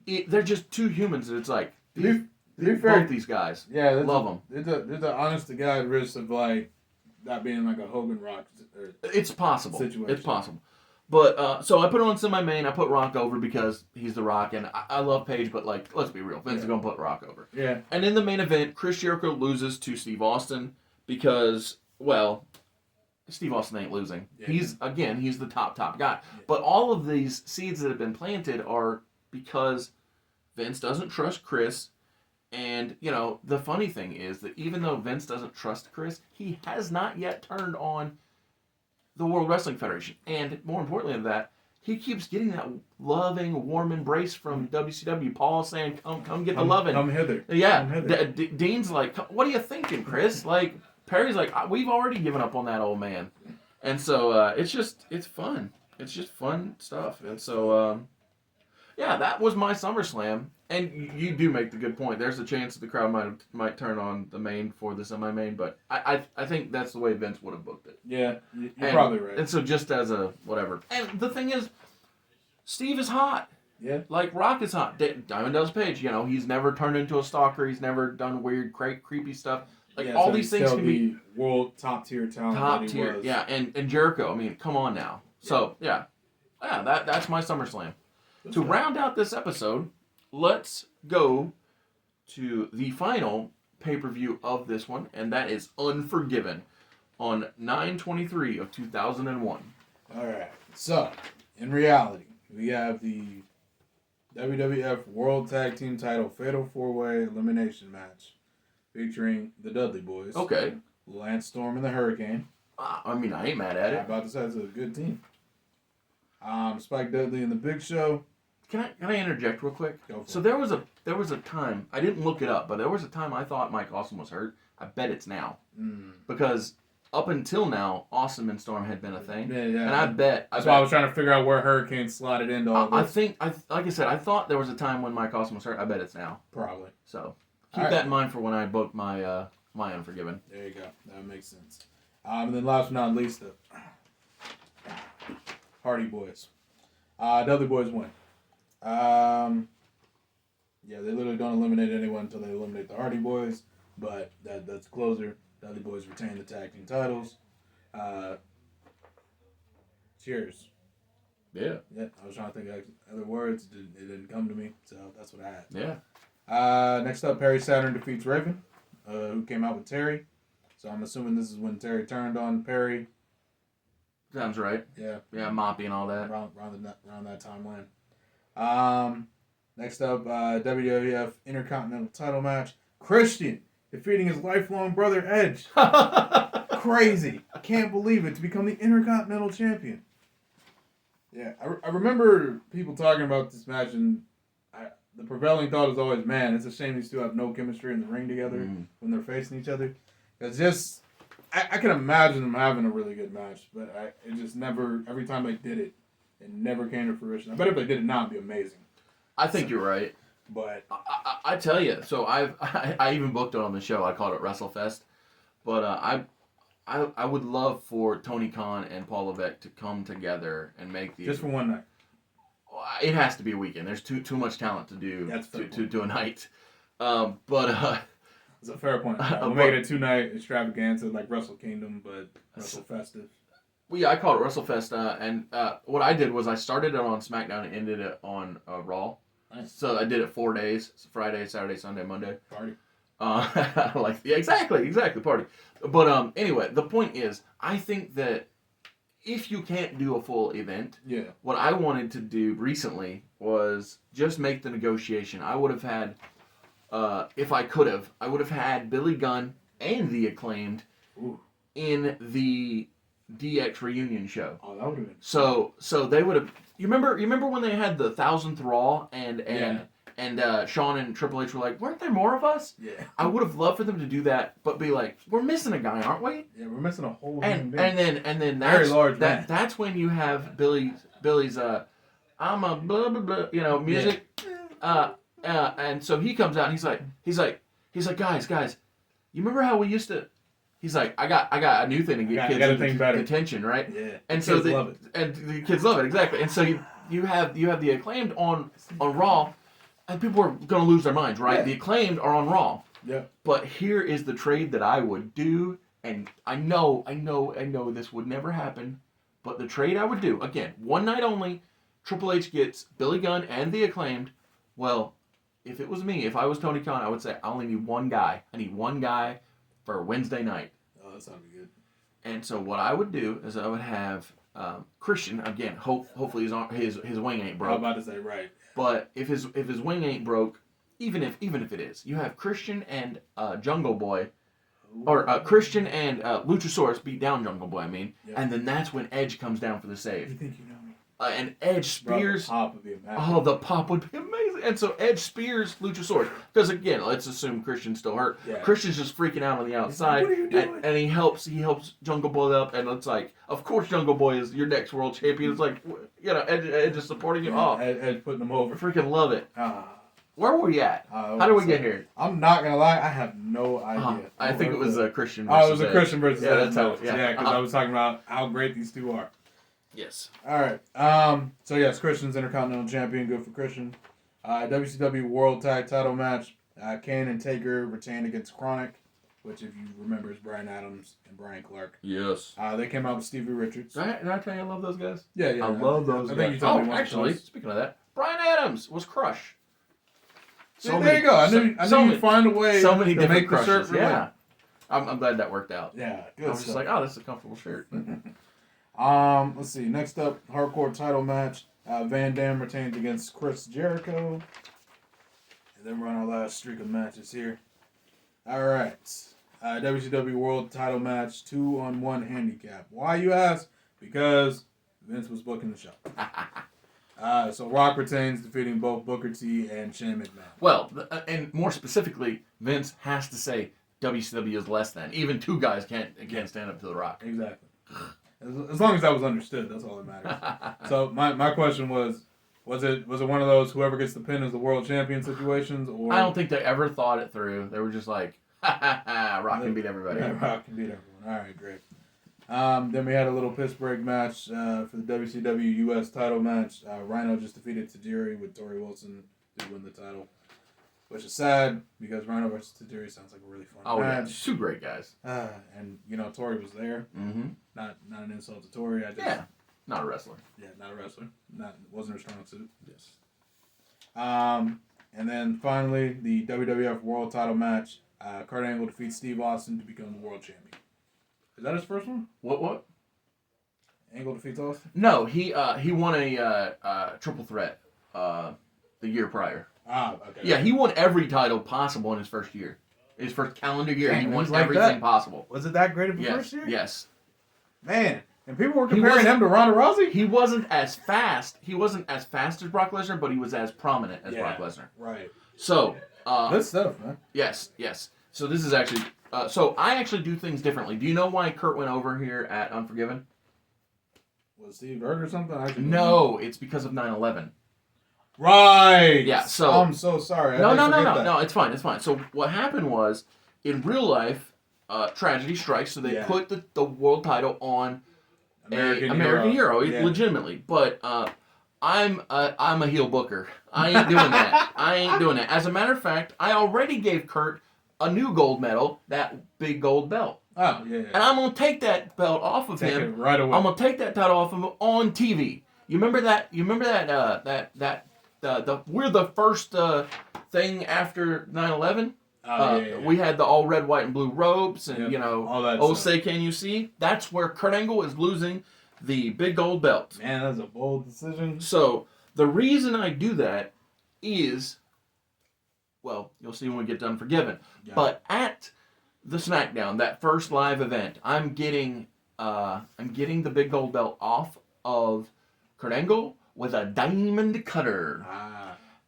They're just 2 humans. And it's like. Both these guys. Yeah, love them. There's an honest to God risk of like that being like a Hogan Rock. It's possible. Situation. It's possible. But so I put on semi-main. I put Rock over because he's the Rock, and I love Paige, but like, let's be real, Vince is gonna put Rock over. Yeah. And in the main event, Chris Jericho loses to Steve Austin because, well, Steve Austin ain't losing. Yeah. He's the top guy. Yeah. But all of these seeds that have been planted are because Vince doesn't trust Chris. And, you know, the funny thing is that even though Vince doesn't trust Chris, he has not yet turned on the World Wrestling Federation. And more importantly than that, he keeps getting that loving, warm embrace from WCW. Paul saying, come get the loving. Come hither. Yeah. Come hither. Dean's like, what are you thinking, Chris? Like, Perry's like, we've already given up on that old man. And so it's fun. It's just fun stuff. And so, yeah, that was my SummerSlam. And you do make the good point. There's a chance that the crowd might turn on the main for the semi-main, but I think that's the way Vince would have booked it. Yeah, you're probably right. And so just as a whatever. And the thing is, Steve is hot. Yeah. Like Rock is hot. Diamond Dallas Page, you know, he's never turned into a stalker. He's never done weird, creepy stuff. Like all these things can be world top tier talent. Top tier, yeah. And Jericho, I mean, come on now. Yeah. So yeah, that's my SummerSlam. To round out this episode, let's go to the final pay-per-view of this one, and that is Unforgiven on 9/23 of 2001. All right. So, in reality, we have the WWF World Tag Team Title Fatal 4-Way Elimination Match featuring the Dudley Boys. Okay. Lance Storm and the Hurricane. I mean, I ain't mad at it. I'm about to say it's a good team. Spike Dudley and the Big Show. Can I interject real quick? Go for So it. there was a time, I didn't look it up, but there was a time I thought Mike Awesome was hurt. I bet it's now. Because up until now, Awesome and Storm had been a thing. Yeah. And I bet That's why I was trying to figure out where Hurricane slotted into all I this. think, like I said, I thought there was a time when Mike Awesome was hurt. I bet it's now. Probably. So keep that in mind for when I book my my Unforgiven. There you go. That makes sense. And then last but not least, the Hardy Boys. Dudley Boys win. Yeah, they literally don't eliminate anyone until they eliminate the Hardy Boys, but that's a closer. Dudley Boys retain the tag team titles. Cheers. Yeah. Yeah, I was trying to think of other words. It didn't come to me, so that's what I had. Yeah. Next up, Perry Saturn defeats Raven, who came out with Terry. So I'm assuming this is when Terry turned on Perry. Sounds right. Yeah. Yeah, Moppy and all that. Around that timeline. Next up, WWF Intercontinental Title match. Christian defeating his lifelong brother Edge. Crazy. I can't believe it. To become the Intercontinental Champion. Yeah, I remember people talking about this match, and the prevailing thought is always, man, it's a shame these two have no chemistry in the ring together when they're facing each other. It's just, I can imagine them having a really good match, but it just never, every time they did it, it never came to fruition. I bet if they did it now, it'd be amazing. I think you're right. But I tell you, so I even booked it on the show. I called it WrestleFest, but I would love for Tony Khan and Paul Levesque to come together and make the just for one night. It has to be a weekend. There's too much talent to do to a night. It's a fair point. We'll make it a 2-night extravaganza like Wrestle Kingdom, but Wrestle Festive. Well, yeah, I called it WrestleFest, and what I did was I started it on SmackDown and ended it on Raw. Nice. So I did it 4 days: Friday, Saturday, Sunday, Monday. Party. Exactly, party. But anyway, the point is, I think that if you can't do a full event, what I wanted to do recently was just make the negotiation. I would have had, if I could have, I would have had Billy Gunn and the Acclaimed in the DX reunion show. Oh, that would have been. So they would have. You remember when they had the 1,000th Raw and Shawn and Triple H were like, weren't there more of us? Yeah. I would have loved for them to do that, but be like, we're missing a guy, aren't we? Yeah, we're missing a whole and human being. and then Very large man. that's when you have Billy's I'm a blah blah blah, you know, music. And so he comes out and he's like guys, you remember how we used to? He's like, I got a new thing to get kids attention, right? Yeah. And so love it. And the kids love it, exactly. And so you have the Acclaimed on Raw, and people are gonna lose their minds, right? Yeah. The Acclaimed are on Raw. Yeah. But here is the trade that I would do, and I know this would never happen, But the trade I would do, again, one night only, Triple H gets Billy Gunn and The Acclaimed. Well, if it was me, if I was Tony Khan, I would say I only need one guy. I need one guy for Wednesday night. Oh, that sounded good. And so what I would do is I would have Christian, again, hopefully his wing ain't broke. I'm about to say, right. But if his wing ain't broke, even if it is, you have Christian and Jungle Boy, or Christian and Luchasaurus beat down Jungle Boy. And then that's when Edge comes down for the save. You think you know me? And Edge spears. Bro, the pop would be amazing. Oh, the pop would be amazing. And so Edge spears Luchasaurus because again, let's assume Christian's still hurt. Yeah. Christian's just freaking out on the outside. What are you doing? And he helps Jungle Boy up, and it's like, of course, Jungle Boy is your next world champion. It's like, Edge is supporting him. Oh, Edge putting him over. Freaking love it. Where were we at? How did we get here? I'm not gonna lie, I have no idea. I think it was a Christian. Oh, it was a Christian versus Edge. Edge. That's how. Yeah, because I was talking about how great these two are. Yes. All right. So yes, Christian's Intercontinental Champion. Good for Christian. WCW World Tag Title match. Kane and Taker retained against Chronic, which, if you remember, is Brian Adams and Brian Clark. Yes. They came out with Stevie Richards. Did I tell you I love those guys? Yeah. I love those guys. I think you told me once. Actually, speaking of that, Brian Adams was Crush. There you go. I knew you'd find a way so many to different make the shirt crushes. Yeah. I'm glad that worked out. Yeah, good I was just like, oh, this is a comfortable shirt. Let's see. Next up, hardcore title match. Van Dam retains against Chris Jericho. And then we're on our last streak of matches here. All right. WCW World Title match, 2-on-1 handicap. Why, you ask? Because Vince was booking the show. So Rock retains, defeating both Booker T and Shane McMahon. Well, and more specifically, Vince has to say WCW is less than. Even two guys can't stand up to The Rock. Exactly. As long as that was understood, that's all that matters. So my question was it one of those whoever gets the pin is the world champion situations? Or I don't think they ever thought it through. They were just like, Rock can beat everybody. Yeah, Rock can beat everyone. All right, great. Then we had a little piss break match for the WCW US title match. Rhino just defeated Tajiri with Tori Wilson to win the title. Which is sad because Rhino versus Tajiri sounds like a really fun match. Yeah, two great guys. And Tori was there. Mm-hmm. Not an insult to Tori. Not a wrestler. Yeah, not a wrestler. Wasn't her strong suit. Yes. And then finally the WWF World Title match. Kurt Angle defeats Steve Austin to become the world champion. Is that his first one? What? Angle defeats Austin? No, he won a triple threat the year prior. Okay. Yeah, he won every title possible in his first year. His first calendar year, Damn, he won like everything that? possible. Was it that great of a first year? Yes. Man, and people were comparing him to Ronda Rousey? He wasn't as fast. He wasn't as fast as Brock Lesnar, but he was as prominent as Brock Lesnar. Right. So, good stuff, man. Yes. So this is actually. So I actually do things differently. Do you know why Kurt went over here at Unforgiven? Was Steve hurt or something? No, it's because of 9/11. Right. Yeah. So I'm so sorry. No. It's fine. So what happened was, in real life, tragedy strikes. So they put the world title on American Hero, legitimately. But I'm a heel booker. I ain't doing that. As a matter of fact, I already gave Kurt a new gold medal, that big gold belt. Oh, yeah. And I'm going to take that belt off of him. It right away. I'm going to take that title off of him on TV. You remember that? We're the first thing after 9/11. We had the all red, white, and blue robes, and all that. Oh, say can you see? That's where Kurt Angle is losing the big gold belt. Man, that's a bold decision. So the reason I do that is, well, you'll see when we get to Unforgiven. Yeah. But at the SmackDown, that first live event, I'm getting the big gold belt off of Kurt Angle with a diamond cutter.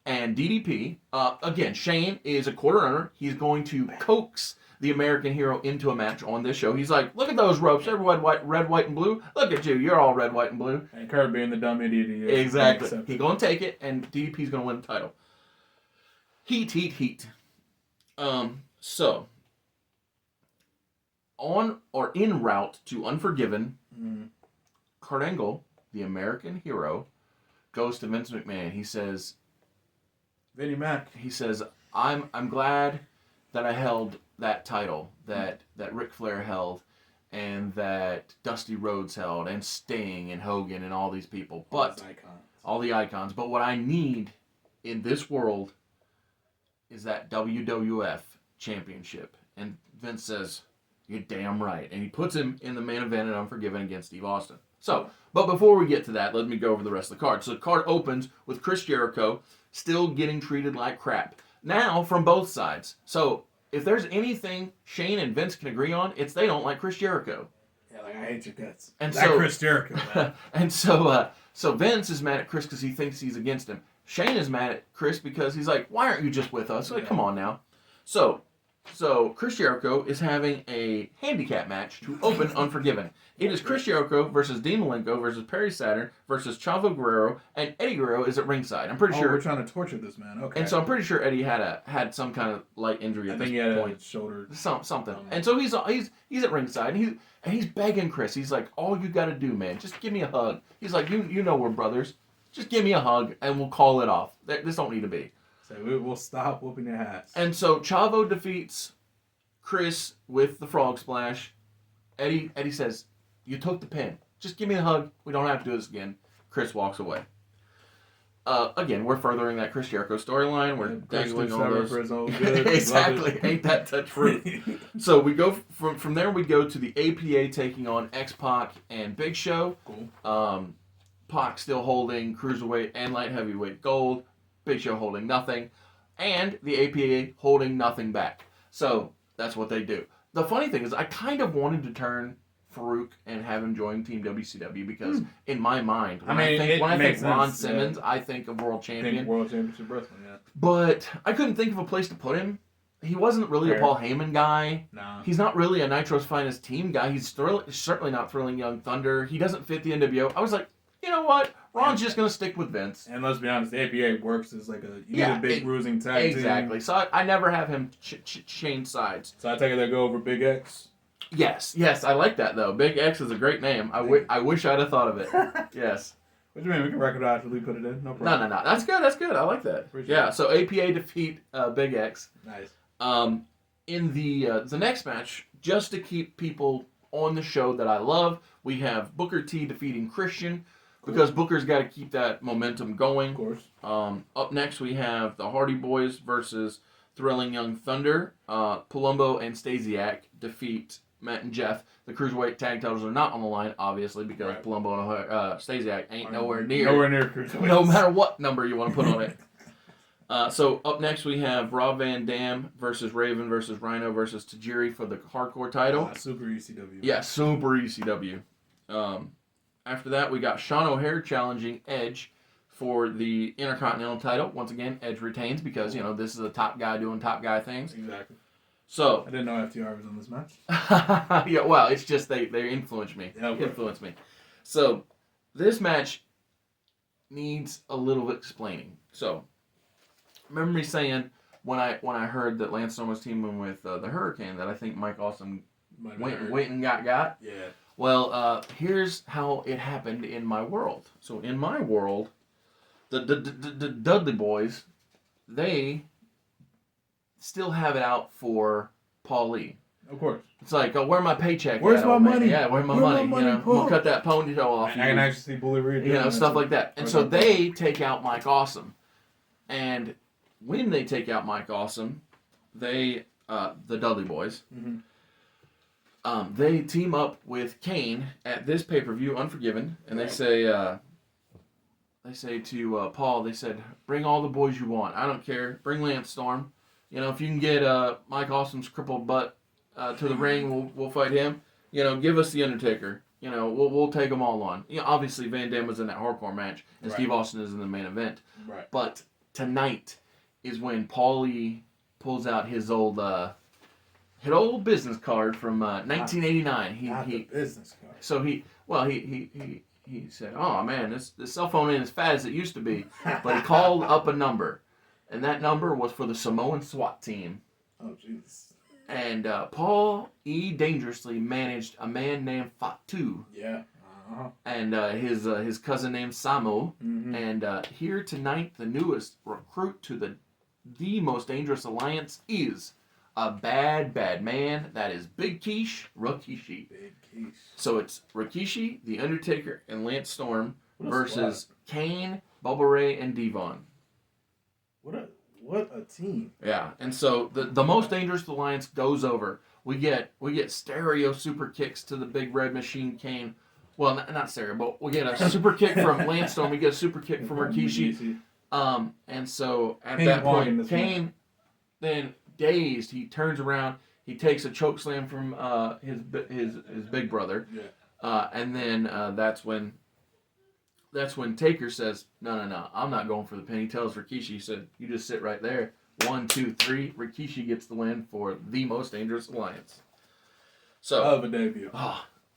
And DDP, again, Shane is a quarter runner. He's going to coax the American Hero into a match on this show. He's like, look at those ropes. Everyone red, white, and blue. Look at you. You're all red, white, and blue. And Kurt being the dumb idiot he is. Exactly. He's going to take it, and DDP's going to win the title. Heat. So, on or en route to Unforgiven, Kurt Angle, the American Hero, goes to Vince McMahon. He says, Vinnie Mac. He says, I'm glad that I held that title that Ric Flair held, and that Dusty Rhodes held, and Sting and Hogan and all these people. But all the icons. But what I need in this world is that WWF championship. And Vince says, "You're damn right." And he puts him in the main event at Unforgiven against Steve Austin. So, but before we get to that, let me go over the rest of the card. So the card opens with Chris Jericho still getting treated like crap. Now, from both sides. So, if there's anything Shane and Vince can agree on, it's they don't like Chris Jericho. Yeah, like, I hate your guts. And that Chris Jericho, man. And so Vince is mad at Chris because he thinks he's against him. Shane is mad at Chris because he's like, "Why aren't you just with us?" Like, come on now. So Chris Jericho is having a handicap match to open Unforgiven. It is Chris Jericho versus Dean Malenko versus Perry Saturn versus Chavo Guerrero, and Eddie Guerrero is at ringside. I'm pretty sure we're trying to torture this man. Okay. And so I'm pretty sure Eddie had some kind of light injury at this point. I think he had a shoulder. Something. And so he's at ringside and he's begging Chris. He's like, "All you got to do, man, just give me a hug." He's like, "You know we're brothers. Just give me a hug and we'll call it off. This don't need to be." So we'll stop whooping their ass. And so Chavo defeats Chris with the frog splash. Eddie says, "You took the pin. Just give me a hug. We don't have to do this again." Chris walks away. Again, we're furthering that Chris Jericho storyline. We're dangling all those. For his own good. Exactly. Ain't that touch fruit? So we go from there. We go to the APA taking on X-Pac and Big Show. Cool. Pac still holding cruiserweight and light heavyweight gold. Big Show holding nothing, and the APA holding nothing back. So that's what they do. The funny thing is, I kind of wanted to turn Farouk and have him join Team WCW because, in my mind, when I think Ron Simmons, I think of World Champion. World Championship Wrestling, yeah. But I couldn't think of a place to put him. He wasn't really a Paul Heyman guy. No. He's not really a Nitro's Finest team guy. He's certainly not Thrilling Young Thunder. He doesn't fit the NWO. I was like, you know what? Ron's just going to stick with Vince. And let's be honest, the APA works as like a big bruising tag team. Exactly. So I never have him change sides. So I take it they go over Big X? Yes, I like that though. Big X is a great name. I wish I'd have thought of it. Yes. What do you mean? We can record it after we put it in. No problem. No. That's good. I like that. Appreciate it. So APA defeat Big X. Nice. In the next match, just to keep people on the show that I love, we have Booker T defeating Christian. Because Booker's got to keep that momentum going. Of course. Up next, we have the Hardy Boys versus Thrilling Young Thunder. Palumbo and Stasiak defeat Matt and Jeff. The Cruiserweight tag titles are not on the line, obviously, because Palumbo and Stasiak ain't nowhere near Cruiserweight. No matter what number you want to put on it. So up next, we have Rob Van Dam versus Raven versus Rhino versus Tajiri for the hardcore title. Super ECW. Yeah, Super ECW. After that, we got Sean O'Haire challenging Edge for the Intercontinental title. Once again, Edge retains because, this is a top guy doing top guy things. Exactly. So I didn't know FTR was on this match. Yeah, well, it's just they influenced me. Me. So this match needs a little explaining. So remember me saying when I heard that Lance Storm was teaming with the Hurricane that I think Mike Awesome went and got. Yeah. Well, here's how it happened in my world. So in my world, the Dudley Boys, they still have it out for Paul Lee. Of course. It's like, oh, where my paycheck? Where's my money? Yeah, where's my money? I'm gonna cut that ponytail off. I can actually see Bully Reed. Stuff like that. And so they take out Mike Awesome, and when they take out Mike Awesome, they the Dudley Boys. Mm-hmm. They team up with Kane at this pay-per-view, Unforgiven, and they say to Paul, they said, "Bring all the boys you want. I don't care. Bring Lance Storm. If you can get Mike Awesome's crippled butt to the ring, we'll fight him. Give us the Undertaker. We'll take them all on. Obviously Van Dam was in that hardcore match, and Steve Austin is in the main event. Right. But tonight is when Paulie pulls out his old business card from 1989. Not the business card. So he said, "Oh man, this cell phone ain't as fat as it used to be." But he called up a number, and that number was for the Samoan SWAT team. Oh jeez. And Paul E. dangerously managed a man named Fatu. Yeah. And his cousin named Samo. Mm-hmm. And here tonight, the newest recruit to the most dangerous alliance is a bad, bad man. That is Big Rikishi. Big Quiche. So it's Rikishi, The Undertaker, and Lance Storm What a versus squad. Kane, Bubba Ray, and Devon. What a team. Yeah, and so the most dangerous alliance goes over. We get stereo super kicks to the Big Red Machine Kane. Well, not stereo, but we get a super kick from Lance Storm. We get a super kick from Rikishi. And so at that point, Kane, then dazed, he turns around. He takes a choke slam from his big brother. Yeah. And then that's when Taker says, no, I'm not going for the pin. He tells Rikishi, he said, you just sit right there. 1, 2, 3. Rikishi gets the win for the most dangerous alliance. So, of a debut.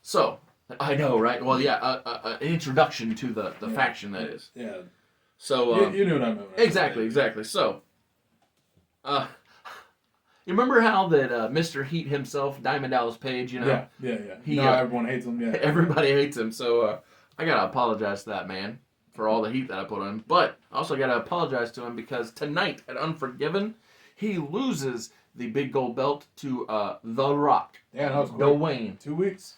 So, I know, right? Well, yeah, an introduction to the faction, that is. Yeah. So, you knew what I meant. Exactly. So, you remember how that Mr. Heat himself, Diamond Dallas Page, you know? Yeah. Everyone hates him, yeah. Everybody hates him, so I gotta apologize to that man for all the heat that I put on him. But I also gotta apologize to him because tonight at Unforgiven, he loses the big gold belt to The Rock. Yeah, that was quick. Dwayne. 2 weeks?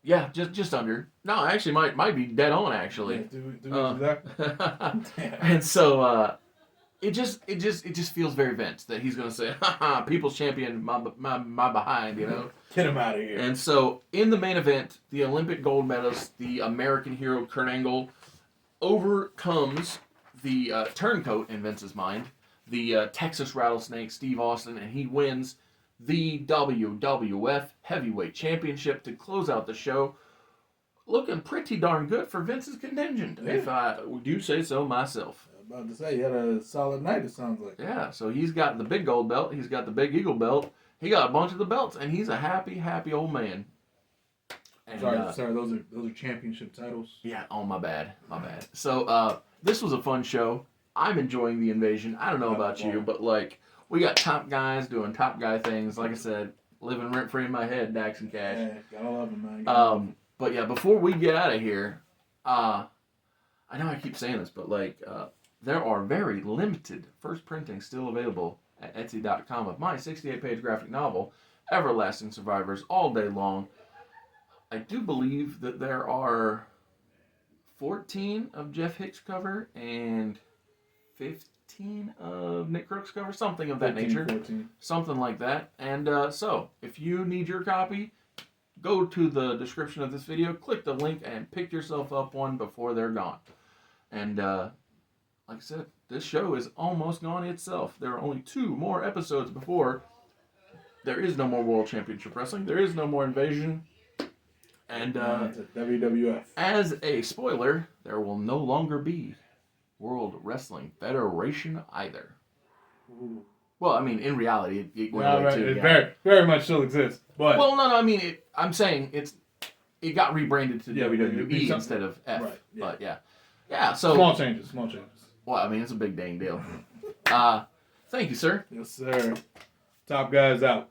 Yeah, just under. No, actually might be dead on actually. Yeah, 2 weeks exactly. And so it just feels very Vince that he's gonna say, "Ha People's Champion, my behind," you know. Get him out of here. And so in the main event, the Olympic gold medalist, the American hero Kurt Angle, overcomes the turncoat in Vince's mind, the Texas Rattlesnake Steve Austin, and he wins the WWF Heavyweight Championship to close out the show. Looking pretty darn good for Vince's contingent, if I do say so myself. I'm about to say, he had a solid night, it sounds like. Yeah, so he's got the big gold belt, he's got the big eagle belt, he got a bunch of the belts, and he's a happy, happy old man. And, sorry, those are championship titles. Yeah, oh, my bad. So, this was a fun show. I'm enjoying the invasion. I don't know about you, but, like, we got top guys doing top guy things. Like I said, living rent-free in my head, Dax and Cash. Yeah, gotta love him, man. But, yeah, before we get out of here, I know I keep saying this, but, like, there are very limited first printings still available at Etsy.com of my 68-page graphic novel, Everlasting Survivors, all day long. I do believe that there are 14 of Jeff Hicks cover and 15 of Nick Crooks cover, something of that nature. 14. Something like that. And so, if you need your copy, go to the description of this video, click the link, and pick yourself up one before they're gone. And like I said, this show is almost gone itself. There are only 2 more episodes before there is no more World Championship Wrestling. There is no more Invasion. And WWF. As a spoiler, there will no longer be World Wrestling Federation either. Ooh. Well, I mean, in reality, it went away too. It very much still exists. But well, no, I mean, I'm saying it got rebranded to WWE instead of F. Right, yeah. But yeah. So small changes. Well, I mean, it's a big dang deal. Thank you, sir. Yes, sir. Top guys out.